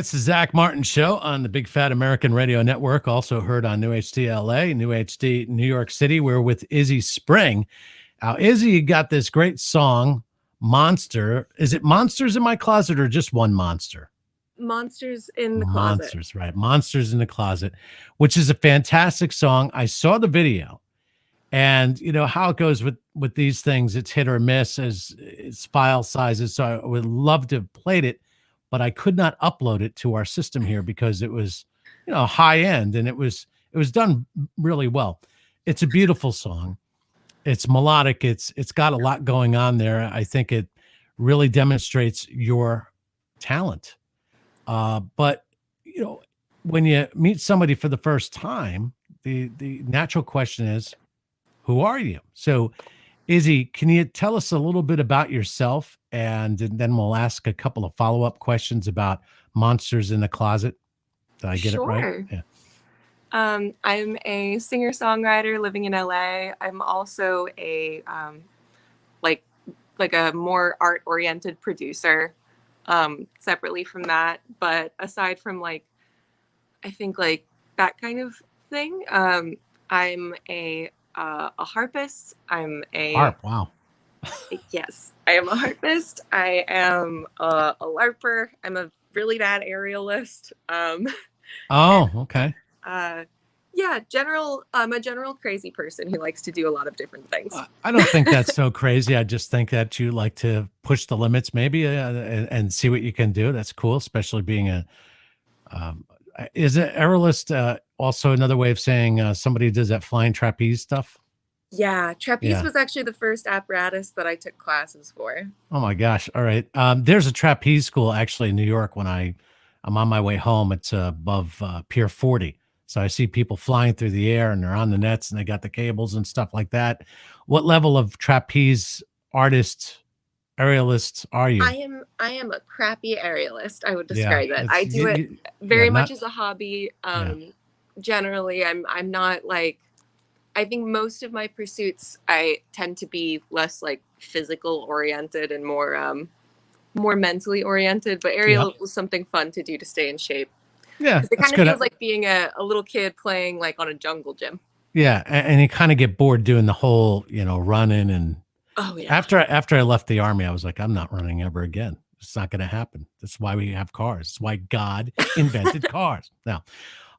It's the Zach Martin Show on the Big Fat American Radio Network, also heard on New HD LA, New HD New York City. We're with Izzy Spring. Now, Izzy got this great song, Monster. Is it Monsters in My Closet or just one monster? Monsters in the Closet. Monsters, right. Monsters in the Closet, which is a fantastic song. I saw the video. And you know how it goes with these things, it's hit or miss as its file sizes. So I would love to have played it, but I could not upload it to our system here because it was, high end, and it was done really well. It's a beautiful song. It's melodic. It's got a lot going on there. I think it really demonstrates your talent. But when you meet somebody for the first time, the natural question is, who are you? So, Izzy, can you tell us a little bit about yourself? And then we'll ask a couple of follow-up questions about Monsters in the Closet. Did I get it right? Sure. Yeah. I'm a singer-songwriter living in LA. I'm also a like a more art-oriented producer, separately from that. But aside from I think that kind of thing, I'm a harpist. I'm a Harp. Wow. Yes, I am a harpist. I am a LARPer. I'm a really bad aerialist. Oh, okay. Yeah, I'm a general crazy person who likes to do a lot of different things. I don't think that's so crazy. I just think that you like to push the limits, maybe, and see what you can do. That's cool, especially being um, is it aerialist also another way of saying somebody who does that flying trapeze stuff? Yeah, trapeze Yeah. was actually the first apparatus that I took classes for. Oh my gosh. All right. There's a trapeze school actually in New York when I'm on my way home. It's above Pier 40. So I see people flying through the air and they're on the nets and they got the cables and stuff like that. What level of trapeze artist, aerialist are you? I am a crappy aerialist, I would Yeah. describe it. I do it Yeah, very much not, as a hobby. yeah. Generally I'm not I think most of my pursuits I tend to be less physical oriented and more mentally oriented, but Yep. aerial was something fun to do to stay in shape. Yeah. Because it That's kind of good. feels like being a little kid playing on a jungle gym. Yeah. And you kind of get bored doing the whole, running and Oh yeah. after I left the army, I was like, I'm not running ever again. It's not going to happen. That's why we have cars. It's why God invented cars. Now,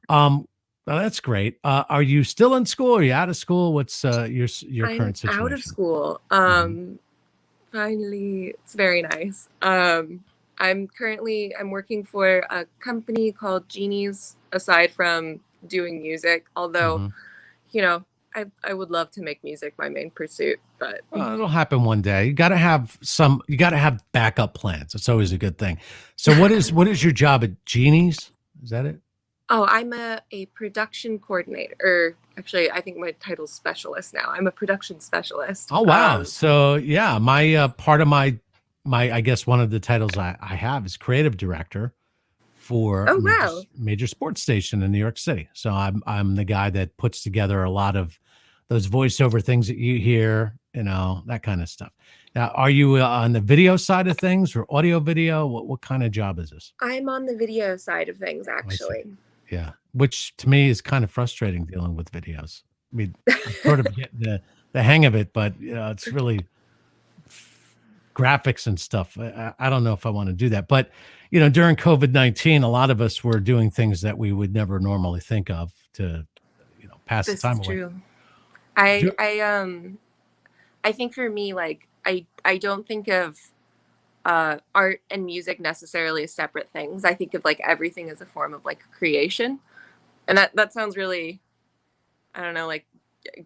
well, that's great. Are you still in school? Are you out of school? What's your I'm current situation? out of school. Finally, it's very nice. I'm working for a company called Genies, aside from doing music, although, Mm-hmm. I would love to make music my main pursuit, but Well, it'll happen one day. You got to have backup plans. It's always a good thing. So what is your job at Genie's? Is that it? oh, I'm a production coordinator, or actually I think my title's specialist now. I'm a production specialist. Oh wow. So yeah, my part of my I guess one of the titles I have is creative director for Oh a wow. major sports station in New York City. So I'm the guy that puts together a lot of those voiceover things that you hear, that kind of stuff. Now, are you on the video side of things or audio video? What kind of job is this? I'm on the video side of things, I see. actually. Yeah, which to me is kind of frustrating dealing with videos. I mean, I'm sort of getting the hang of it, but it's really graphics and stuff. I don't know if I want to do that, but during COVID-19, a lot of us were doing things that we would never normally think of to, pass the This is time away. true. Do- I think for me, I don't think of art and music necessarily as separate things. I think of everything as a form of creation, and that sounds really, I don't know,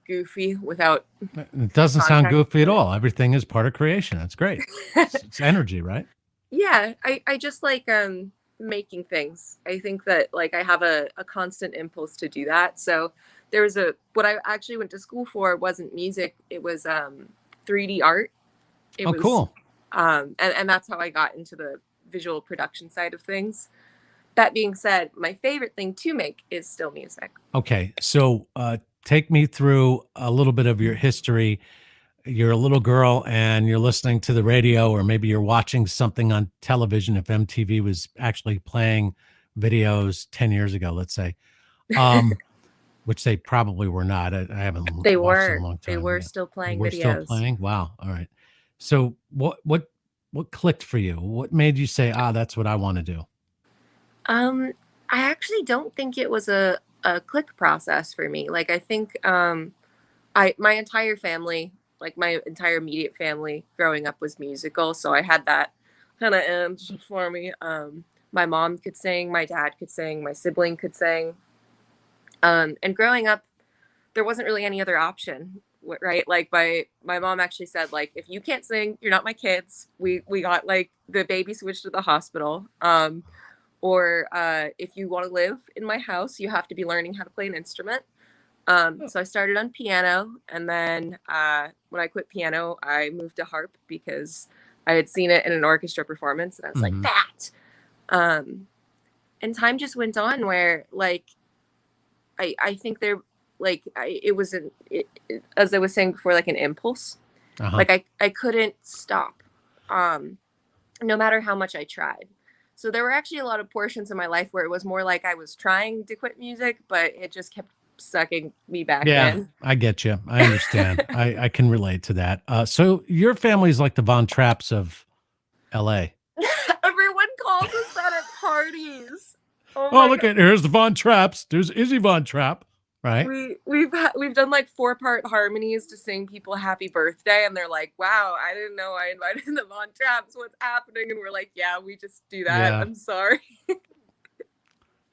goofy without It doesn't sound context. goofy at all. Everything is part of creation. That's great. It's energy, right? Yeah, I just like making things. I think that I have a constant impulse to do that. So there was what I actually went to school for wasn't music. It was 3D art. It Oh, was cool. and that's how I got into the visual production side of things. That being said, my favorite thing to make is still music. Okay, so take me through a little bit of your history. you're a little girl and you're listening to the radio, or maybe you're watching something on television, if MTV was actually playing videos 10 years ago, let's say, um, which they probably were not. I haven't They watched in a were. long They time. were Yeah. still playing We're still videos. playing. Wow. All right. So what clicked for you? What made you say, ah, that's what I want to do? Um, I actually don't think it was a click process for me. Like I think my entire family, like my entire immediate family growing up was musical, so I had that kind of end for me. My mom could sing, my dad could sing, my sibling could sing. And growing up, there wasn't really any other option, right? Like my mom actually said, like, if you can't sing, you're not my kids. We got like the baby switched to the hospital. Or if you want to live in my house, you have to be learning how to play an instrument. So I started on piano, and then when I quit piano, I moved to harp because I had seen it in an orchestra performance, and I was like, Mhm. that. Um, and time just went on where, like, I think there, like, it was as I was saying before, like an impulse. Uh-huh. Like I couldn't stop, um, no matter how much I tried. So there were actually a lot of portions of my life where it was more like I was trying to quit music, but it just kept sucking me back Yeah, in. I get you. I understand. I can relate to that. So your family's like the Von Trapps of LA. Everyone calls us that at parties. Oh Oh, my look god. at here's the Von Trapps. There's Izzy Von Trapp, right? We've done like 4-part harmonies to sing people happy birthday, and they're like, "Wow, I didn't know I invited the Von Trapps. What's happening?" And we're like, "Yeah, we just do that. Yeah. I'm sorry."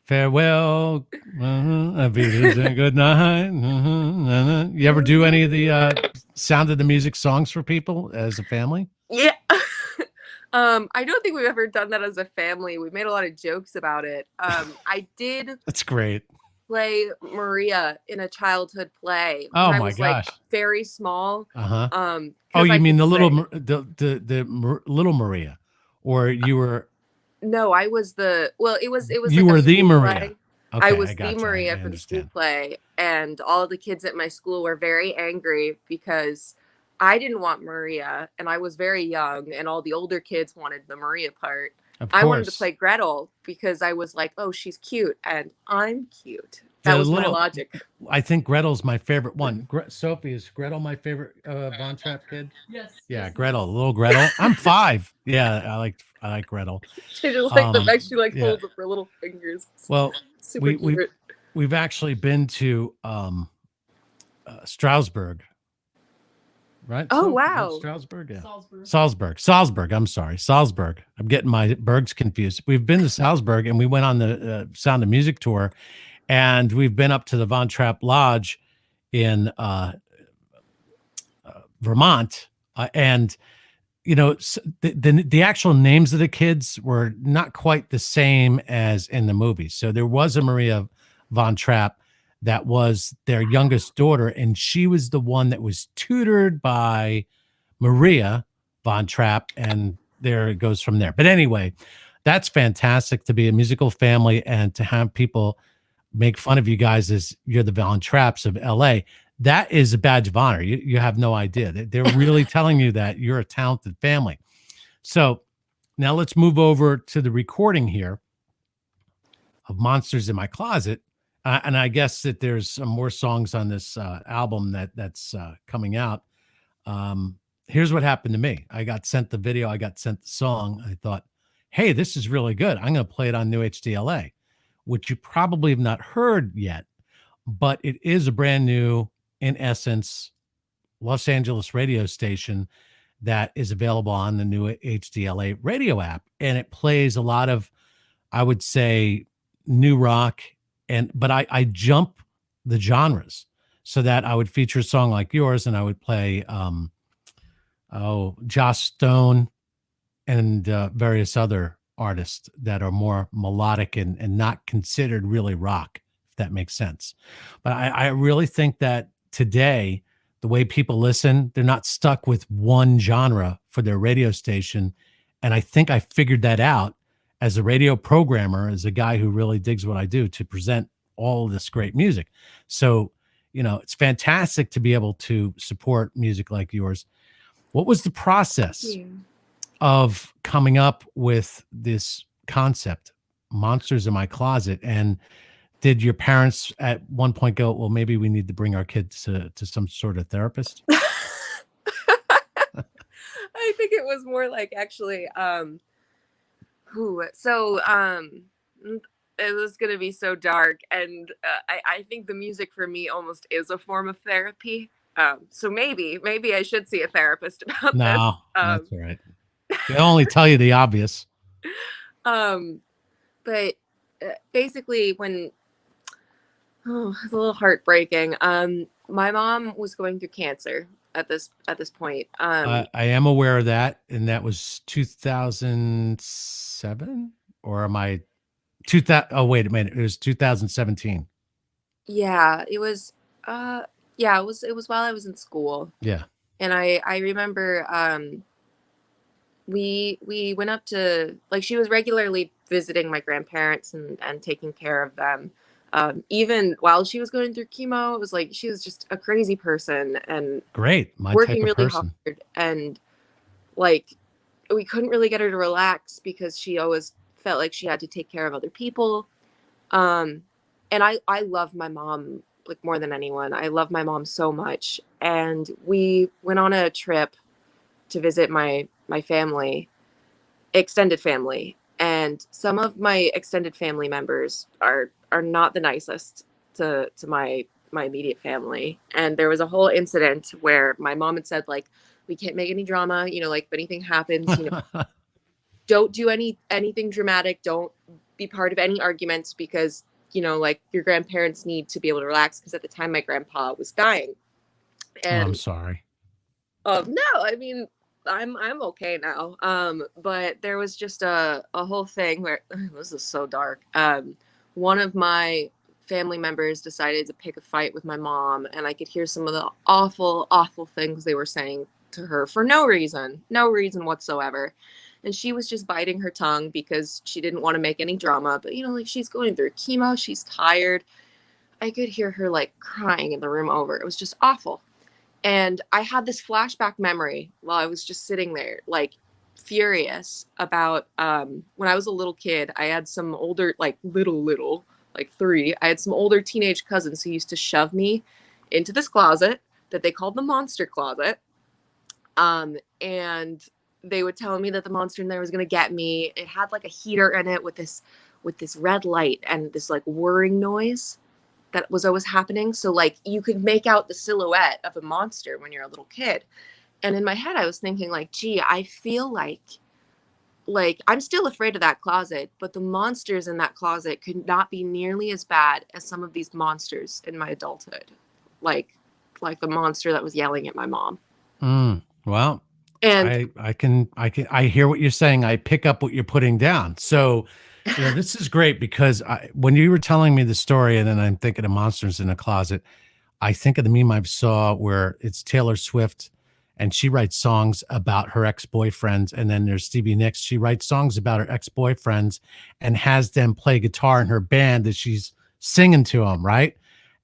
Farewell. Auf Wiedersehen, good night. You ever do any of the Sound of the Music songs for people as a family? Yeah. I don't think we've ever done that as a family. We made a lot of jokes about it. I did That's great. play Maria in a childhood play when Oh I my was like gosh. very small. Uh-huh. Oh, Because you I mean could the little sing. little Maria, or No, I was it was you like a were the school Maria? play. I Okay, I was the gotcha. Maria I for the school understand. play, and all the kids at my school were very angry because I didn't want Maria, and I was very young, and all the older kids wanted the Maria part. Of I wanted to course. play Gretel because I was like, "Oh, she's cute, and I'm cute." That The was my little, logic. I think Gretel's my favorite one. Sophie, is Gretel my favorite Von Trapp kid? Yes, Yeah, yes, it Gretel, is. little Gretel. I'm 5. Yeah, I like Gretel. She just like the fact she like Yeah. holds up her little fingers. Well, Super we we cute. we've actually been to Strasbourg, right? Oh So right, wow. Strasbourg, yeah. Salzburg. Salzburg. I'm sorry, Salzburg. I'm getting my Bergs confused. We've been to Salzburg, and we went on the Sound of Music tour, and we've been up to the Von Trapp Lodge in Vermont, and the actual names of the kids were not quite the same as in the movie. So there was a Maria Von Trapp that was their youngest daughter, and she was the one that was tutored by Maria Von Trapp, and there it goes from there. But anyway, that's fantastic to be a musical family and to have people make fun of you guys as you're the Von Trapps of LA. That is a badge of honor. You have no idea. They're really telling you that you're a talented family. So now let's move over to the recording here of Monsters in My Closet. And I guess that there's some more songs on this album that's coming out. Um, Here's what happened to me. I got sent the video. I got sent the song. I thought, hey, this is really good. I'm going to play it on New HDLA, which you probably have not heard yet, but it is a brand new, in essence, Los Angeles radio station that is available on the new HDLA radio app. And it plays a lot of, I would say, new rock. But I jump the genres so that I would feature a song like yours, and I would play, Joss Stone and various other artists that are more melodic and not considered really rock, if that makes sense. But I really think that today, the way people listen, they're not stuck with one genre for their radio station. And I think I figured that out as a radio programmer, as a guy who really digs what I do, to present all of this great music. So, you know, it's fantastic to be able to support music like yours. What was the process Yeah. of coming up with this concept, monsters in my closet? And did your parents at one point go, well, maybe we need to bring our kids to some sort of therapist? I think it was more like actually who so it was gonna be so dark, and I think the music for me almost is a form of therapy. So maybe I should see a therapist about this. No, that's all right. They'll only tell you the obvious. Um, but basically, when it's a little heartbreaking. My mom was going through cancer at this point. I am aware of that, and that was 2007, or am I 2000? Oh, wait a minute, it was 2017. Yeah, it was. Yeah, it was while I was in school, Yeah, and I remember we went up to, like, she was regularly visiting my grandparents and taking care of them. Even while she was going through chemo, it was like she was just a crazy person and great, my type working of really hard, person. and like we couldn't really get her to relax because she always felt like she had to take care of other people. Um, and I love my mom like more than anyone. I love my mom so much, and we went on a trip to visit my family, extended family, and some of my extended family members are not the nicest to my immediate family. And there was a whole incident where my mom had said, like, we can't make any drama, like if anything happens, don't do anything dramatic, don't be part of any arguments, because like your grandparents need to be able to relax, because at the time my grandpa was dying. Oh, I'm And sorry. no, I mean, I'm okay now. But there was just a whole thing where this is so dark. One of my family members decided to pick a fight with my mom, and I could hear some of the awful, awful things they were saying to her for no reason whatsoever. And she was just biting her tongue because she didn't want to make any drama. But like, she's going through chemo, she's tired. I could hear her like crying in the room over. It was just awful. And I had this flashback memory while I was just sitting there, like furious about when I was a little kid. I had some older, like little, like three. I had some older teenage cousins who used to shove me into this closet that they called the monster closet. And they would tell me that the monster in there was gonna get me. It had like a heater in it with this red light and this like whirring noise that was always happening. So like you could make out the silhouette of a monster when you're a little kid. And in my head, I was thinking like, gee, I feel like I'm still afraid of that closet, but the monsters in that closet could not be nearly as bad as some of these monsters in my adulthood. Like the monster that was yelling at my mom. Well, And I hear what you're saying. I pick up what you're putting down. So, this is great because when you were telling me the story, and then I'm thinking of monsters in a closet, I think of the meme I saw where it's Taylor Swift and she writes songs about her ex-boyfriends. And then there's Stevie Nicks. She writes songs about her ex-boyfriends and has them play guitar in her band as she's singing to them. Right.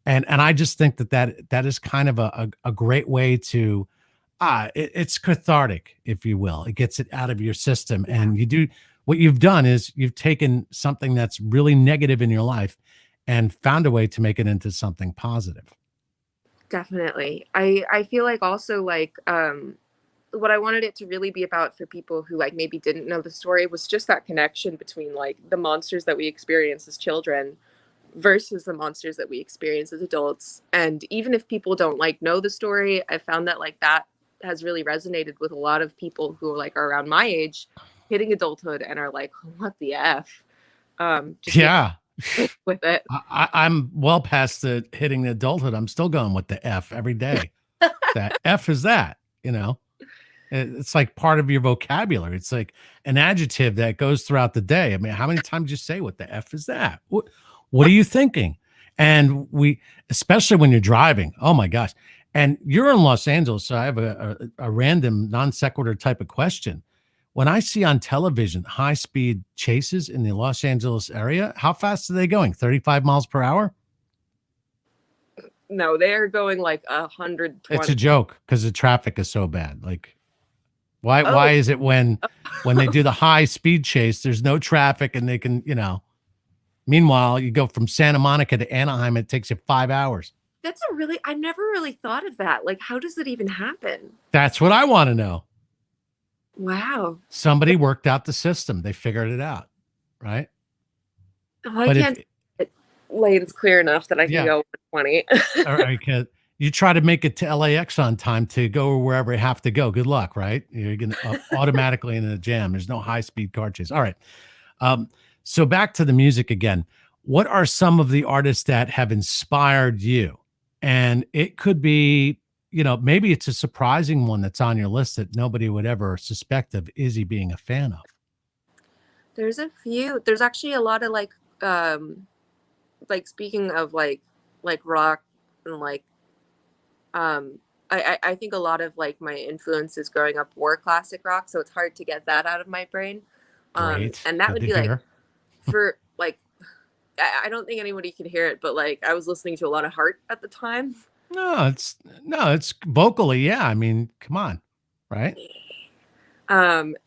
And I just think that is kind of a great way to, it's cathartic, if you will. It gets it out of your system. yeah, And what you've done is you've taken something that's really negative in your life and found a way to make it into something positive. definitely. I feel like also like what I wanted it to really be about for people who like maybe didn't know the story was just that connection between like the monsters that we experience as children versus the monsters that we experience as adults. And even if people don't like know the story, I found that like that has really resonated with a lot of people who like are around my age, hitting adulthood, and are like, what the F? Just being Yeah. with it. I'm well past the hitting the adulthood. I'm still going with the F every day. That F is that, it's like part of your vocabulary. It's like an adjective that goes throughout the day. I mean, how many times do you say, what the F is that? What are you thinking? And especially when you're driving, oh my gosh. And you're in Los Angeles. So I have a random non sequitur type of question. When I see on television high speed chases in the Los Angeles area, how fast are they going? 35 miles per hour? No, they're going like It's a 120. joke because the traffic is so bad. Like, why Oh, is it when they do the high speed chase, there's no traffic and they can, meanwhile, you go from Santa Monica to Anaheim, it takes you 5 hours. that's a really, I've never really thought of that. Like, how does it even happen? That's what I want to know. Wow. Somebody worked out the system. They figured it out, right? Oh, I But can't get lanes clear enough that I can yeah, go 120. all right, you try to make it to LAX on time to go wherever you have to go. Good luck, right? You're going to automatically in a jam. There's no high speed car chase. All right. Um, so back to the music again. What are some of the artists that have inspired you? And it could be, maybe it's a surprising one that's on your list that nobody would ever suspect of Izzy being a fan of. There's a few. There's actually a lot of like speaking of like rock and like I think a lot of like my influences growing up were classic rock, so it's hard to get that out of my brain. Great. And that Good would to be like hear. for like I don't think anybody can hear it, but like I was listening to a lot of Heart at the time. No, it's vocally. Yeah. I mean, come on. Right.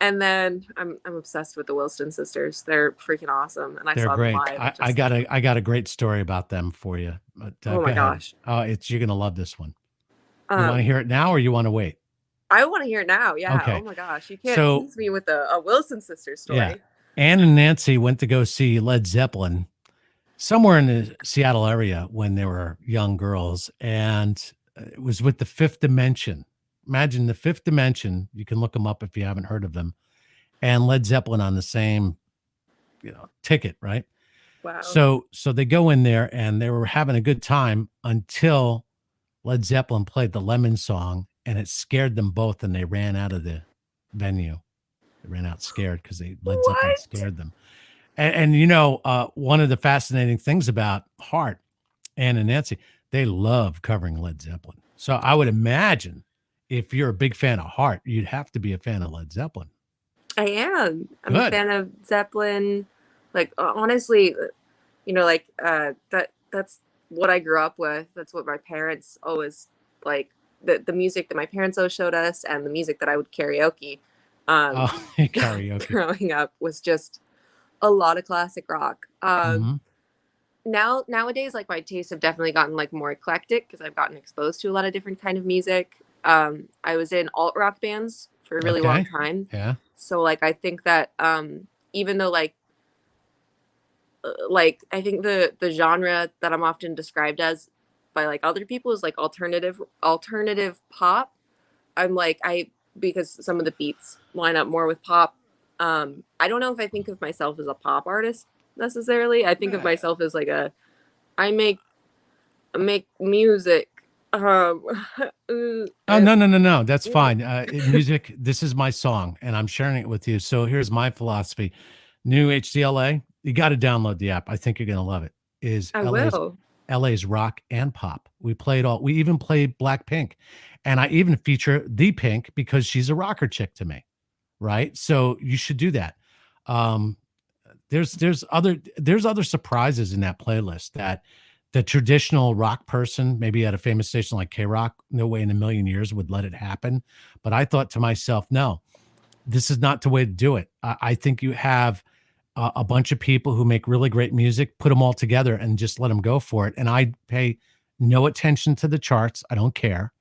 And then I'm obsessed with the Wilson sisters. They're freaking awesome, and I They're saw them great. live. I Just got a great story about them for you. But oh go my ahead. gosh. Oh, you're gonna love this one. You want to Um, hear it now or you want to wait? I want to hear it now. Yeah. Oh Okay. my gosh, you can't So tease me with a Wilson sisters yeah, story. Ann and Nancy went to go see Led Zeppelin somewhere in the Seattle area when they were young girls, and it was with the Fifth Dimension. Imagine the Fifth Dimension. You can look them up if you haven't heard of them, and Led Zeppelin on the same, ticket, right? Wow. So they go in there and they were having a good time until Led Zeppelin played the Lemon song, and it scared them both, and they ran out of the venue. They ran out scared because Led Zeppelin What? scared them. And one of the fascinating things about Heart, Ann and Nancy, they love covering Led Zeppelin. So I would imagine if you're a big fan of Heart, you'd have to be a fan of Led Zeppelin. I am. I'm a Good. fan of Zeppelin. Like honestly, like that's what I grew up with. That's what my parents always like the music that my parents always showed us and the music that I would karaoke Oh, karaoke. growing up was just a lot of classic rock. Hmm. Nowadays like my tastes have definitely gotten like more eclectic because I've gotten exposed to a lot of different kind of music. I was in alt rock bands for a really long Okay. time. Yeah. So like I think that even though like I think the genre that I'm often described as by like other people is like alternative pop. I'm like I because some of the beats line up more with pop. I don't know if I think of myself as a pop artist necessarily. I think of myself as like I make music. Oh, And no. That's fine. Music, this is my song, and I'm sharing it with you. So here's my philosophy. New HDLA, you got to download the app. I think you're going to love it. Is I LA's will. LA's rock and pop. We even played Blackpink, and I even feature the Pink because she's a rocker chick to me, right? So you should do that. Um, there's other surprises in that playlist that the traditional rock person, maybe at a famous station like K Rock, no way in a million years would let it happen. But I thought to myself, no, this is not the way to do it. I think you have a bunch of people who make really great music, put them all together and just let them go for it. And I pay no attention to the charts. I don't care.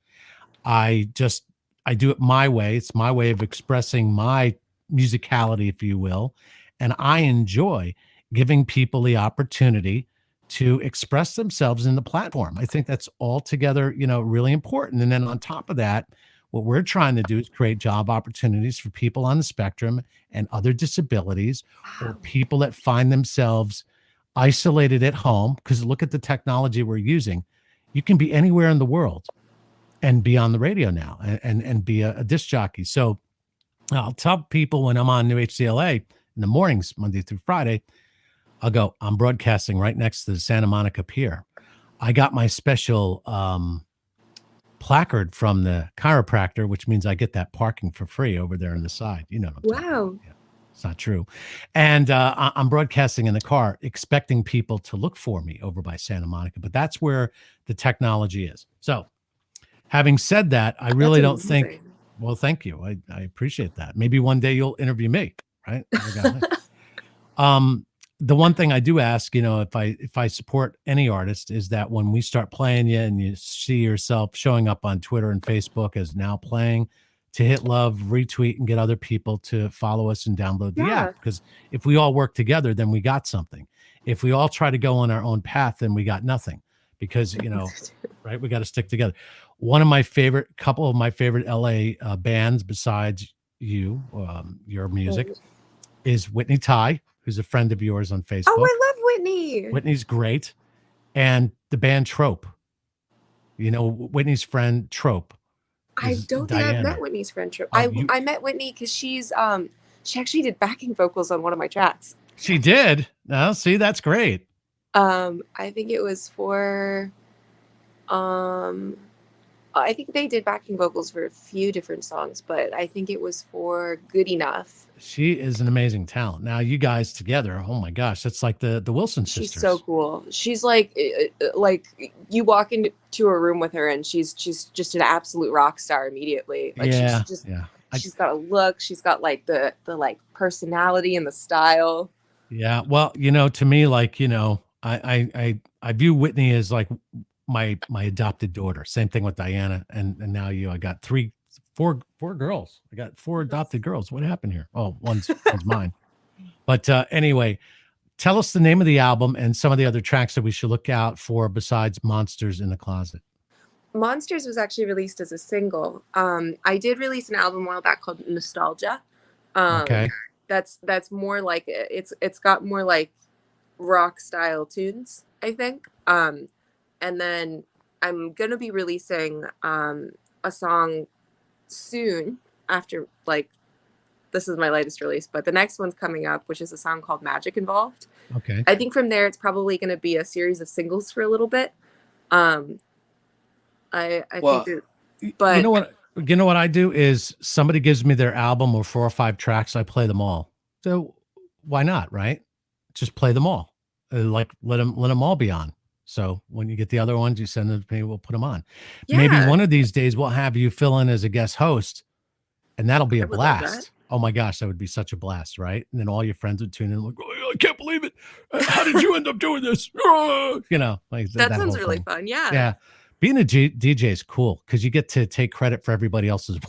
I just I do it my way. It's my way of expressing my musicality, if you will. And I enjoy giving people the opportunity to express themselves in the platform. I think that's altogether, really important. And then on top of that, what we're trying to do is create job opportunities for people on the spectrum and other disabilities or Wow. people that find themselves isolated at home. Because look at the technology we're using. You can be anywhere in the world and be on the radio now and be a disc jockey. So I'll tell people when I'm on New HCLA in the mornings, Monday through Friday, I'll go, I'm broadcasting right next to the Santa Monica Pier. I got my special placard from the chiropractor, which means I get that parking for free over there on the side. You know what I'm talking about. Wow. Yeah. It's not true. And I'm broadcasting in the car, expecting people to look for me over by Santa Monica, but that's where the technology is. So, having said that, I That's really don't think. amazing. Well, thank you. I appreciate that. Maybe one day you'll interview me, right? We got me. Um, the one thing I do ask, if I support any artist, is that when we start playing you and you see yourself showing up on Twitter and Facebook as now playing, to hit love, retweet, and get other people to follow us and download the Yeah. app. Because if we all work together, then we got something. If we all try to go on our own path, then we got nothing. Because right, we got to stick together. Couple of my favorite LA bands besides your music is Whitney Ty, who's a friend of yours on Oh, Facebook. I love Whitney. Whitney's great. And the band Trope. Whitney's friend Trope I is don't think I've Diana. met Whitney's friend Trope. Oh, you, I met Whitney because she actually did backing vocals on one of my tracks. she did. Oh, see, that's great. I think it was for I think they did backing vocals for a few different songs, but I think it was for Good Enough. She is an amazing talent. Now, you guys together, oh my gosh, that's like the Wilson She's sisters. so cool. She's like you walk into a room with her and she's just an absolute rock star immediately. Like Yeah, she's just yeah. she's got a look, she's got like the like personality and the style. Yeah. Well, to me, like, I view Whitney as like my adopted daughter. Same thing with Diana. And now I got four girls. I got four adopted girls. What happened here? Oh, one's mine. But anyway, tell us the name of the album and some of the other tracks that we should look out for besides Monsters in the Closet. Monsters was actually released as a single. I did release an album a while back called Nostalgia. Okay. That's more like it's got more like rock style tunes, I think. And then I'm gonna be releasing a song soon after, like, this is my latest release, but the next one's coming up, which is a song called Magic Involved. Okay. I think from there it's probably going to be a series of singles for a little bit. I think that, but you know what I do is somebody gives me their album or 4 or 5 tracks, I play them all. So why not, right? Just play them all. Like let them all be on. So when you get the other ones, you send them to me, we'll put them on. yeah, Maybe one of these days we'll have you fill in as a guest host, and that'll be a I would love that. blast. Oh my gosh, that would be such a blast, right? And then all your friends would tune in like, oh, I can't believe it. How did you end up doing this? Like that sounds whole really thing. fun. Yeah. Yeah. Being a DJ is cool because you get to take credit for everybody else's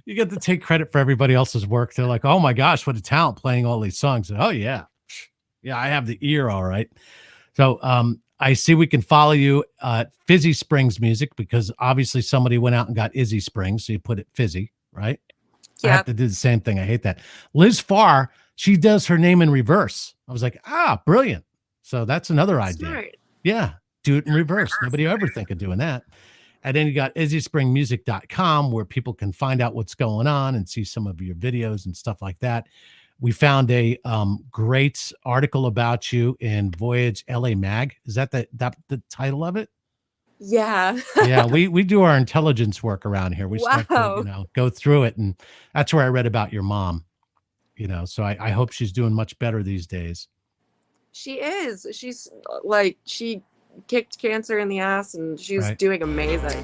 you get to take credit for everybody else's work. They're like, oh my gosh, what a talent playing all these songs. Oh yeah. Yeah, I have the ear, all right. So I see we can follow you Fizzy Springs music because obviously somebody went out and got Izzy Spring, so you put it Fizzy, right? I have to do the same thing. I hate that. Liz Farr, she does her name in reverse. I was like, brilliant. So that's another idea. Smart. Yeah, do it in reverse. Nobody ever think of doing that. And then you got izzyspringmusic.com where people can find out what's going on and see some of your videos and stuff like that. We found a great article about you in Voyage LA Mag. Is that the title of it? Yeah. Yeah, we do our intelligence work around here. We start to, go through it, and that's where I read about your mom. So I hope she's doing much better these days. She is. She's like, she kicked cancer in the ass and she's Right. doing amazing.